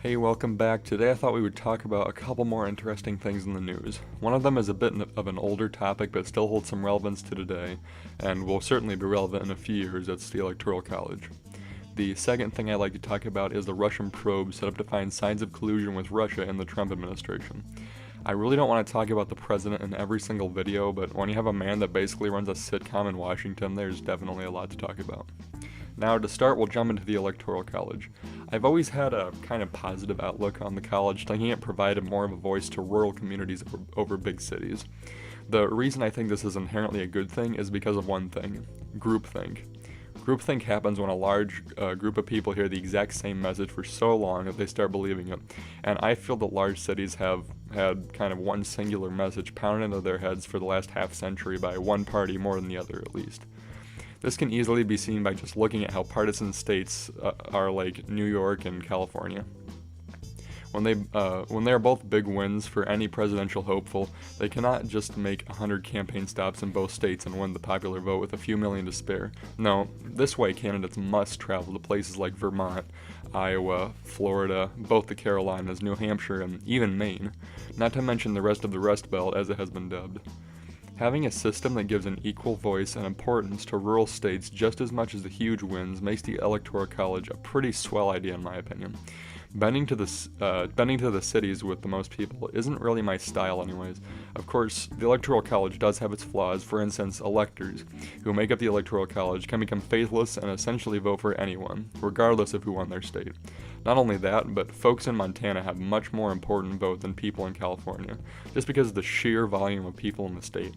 Hey, welcome back. Today I thought we would talk about a couple more interesting things in the news. One of them is a bit of an older topic, but still holds some relevance to today, and will certainly be relevant in a few years. That's the Electoral College. The second thing I'd like to talk about is the Russian probe set up to find signs of collusion with Russia in the Trump administration. I really don't want to talk about the president in every single video, but when you have a man that basically runs a sitcom in Washington, there's definitely a lot to talk about. Now, to start, we'll jump into the Electoral College. I've always had a kind of positive outlook on the college, thinking it provided more of a voice to rural communities over big cities. The reason I think this is inherently a good thing is because of one thing: groupthink. Groupthink happens when a large group of people hear the exact same message for so long that they start believing it, and I feel that large cities have had kind of one singular message pounded into their heads for the last half century by one party more than the other, at least. This can easily be seen by just looking at how partisan states are like New York and California. When they are both big wins for any presidential hopeful, they cannot just make 100 campaign stops in both states and win the popular vote with a few million to spare. No, this way candidates must travel to places like Vermont, Iowa, Florida, both the Carolinas, New Hampshire, and even Maine, not to mention the rest of the Rust Belt as it has been dubbed. Having a system that gives an equal voice and importance to rural states just as much as the huge wins makes the Electoral College a pretty swell idea in my opinion. Bending to the cities with the most people isn't really my style anyways. Of course, the Electoral College does have its flaws. For instance, electors who make up the Electoral College can become faithless and essentially vote for anyone, regardless of who won their state. Not only that, but folks in Montana have much more important vote than people in California, just because of the sheer volume of people in the state.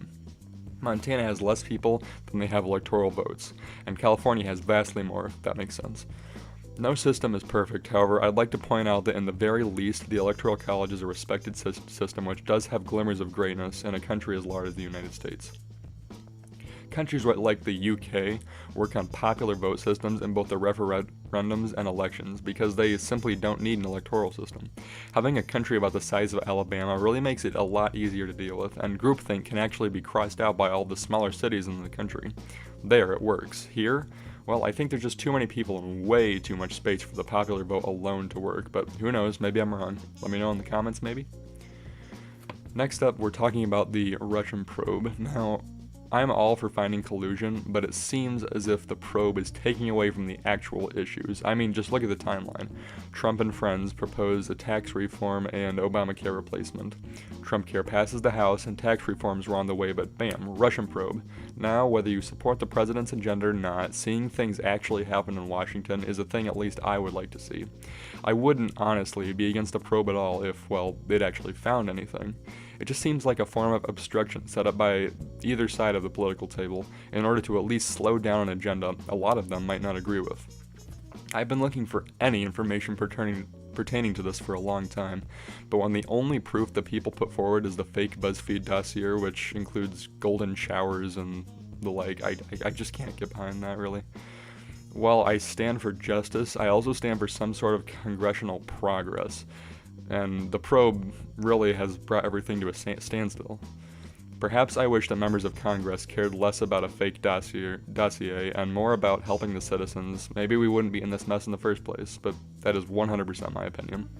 Montana has less people than they have electoral votes, and California has vastly more, if that makes sense. No system is perfect, however, I'd like to point out that in the very least, the Electoral College is a respected system which does have glimmers of greatness in a country as large as the United States. Countries like the UK work on popular vote systems in both the referendums and elections because they simply don't need an electoral system. Having a country about the size of Alabama really makes it a lot easier to deal with, and groupthink can actually be crossed out by all the smaller cities in the country. There, it works. Here, well, I think there's just too many people and way too much space for the popular vote alone to work, but who knows, maybe I'm wrong. Let me know in the comments, maybe? Next up, we're talking about the Russian probe. Now, I'm all for finding collusion, but it seems as if the probe is taking away from the actual issues. I mean, just look at the timeline. Trump and friends propose a tax reform and Obamacare replacement. Trump Care passes the House and tax reforms were on the way, but bam, Russian probe. Now, whether you support the president's agenda or not, seeing things actually happen in Washington is a thing at least I would like to see. I wouldn't, honestly, be against a probe at all if, well, they'd actually found anything. It just seems like a form of obstruction set up by either side of the political table in order to at least slow down an agenda a lot of them might not agree with. I've been looking for any information pertaining to this for a long time, but when the only proof that people put forward is the fake BuzzFeed dossier, which includes golden showers and the like, I just can't get behind that, really. While I stand for justice, I also stand for some sort of congressional progress, and the probe really has brought everything to a standstill. Perhaps I wish that members of Congress cared less about a fake dossier and more about helping the citizens. Maybe we wouldn't be in this mess in the first place, but that is 100% my opinion.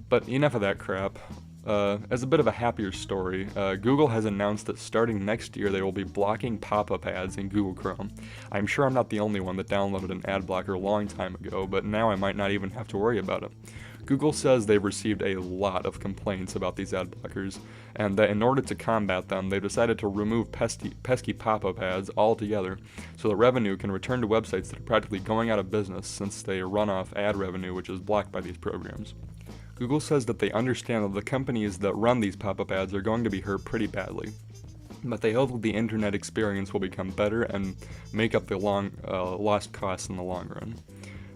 But enough of that crap. As a bit of a happier story, Google has announced that starting next year they will be blocking pop-up ads in Google Chrome. I'm sure I'm not the only one that downloaded an ad blocker a long time ago, but now I might not even have to worry about it. Google says they've received a lot of complaints about these ad blockers, and that in order to combat them, they've decided to remove pesky pop-up ads altogether, so the revenue can return to websites that are practically going out of business since they run off ad revenue which is blocked by these programs. Google says that they understand that the companies that run these pop-up ads are going to be hurt pretty badly, but they hope that the internet experience will become better and make up the lost costs in the long run.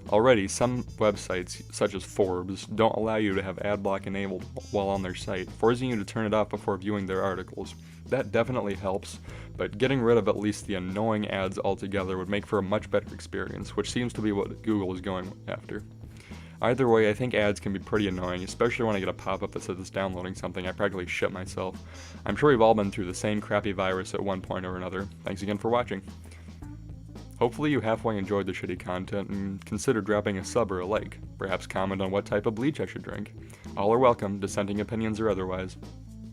Already, some websites, such as Forbes, don't allow you to have adblock enabled while on their site, forcing you to turn it off before viewing their articles. That definitely helps, but getting rid of at least the annoying ads altogether would make for a much better experience, which seems to be what Google is going after. Either way, I think ads can be pretty annoying, especially when I get a pop-up that says it's downloading something I practically shit myself. I'm sure we've all been through the same crappy virus at one point or another. Thanks again for watching. Hopefully you halfway enjoyed the shitty content and consider dropping a sub or a like. Perhaps comment on what type of bleach I should drink. All are welcome, dissenting opinions or otherwise.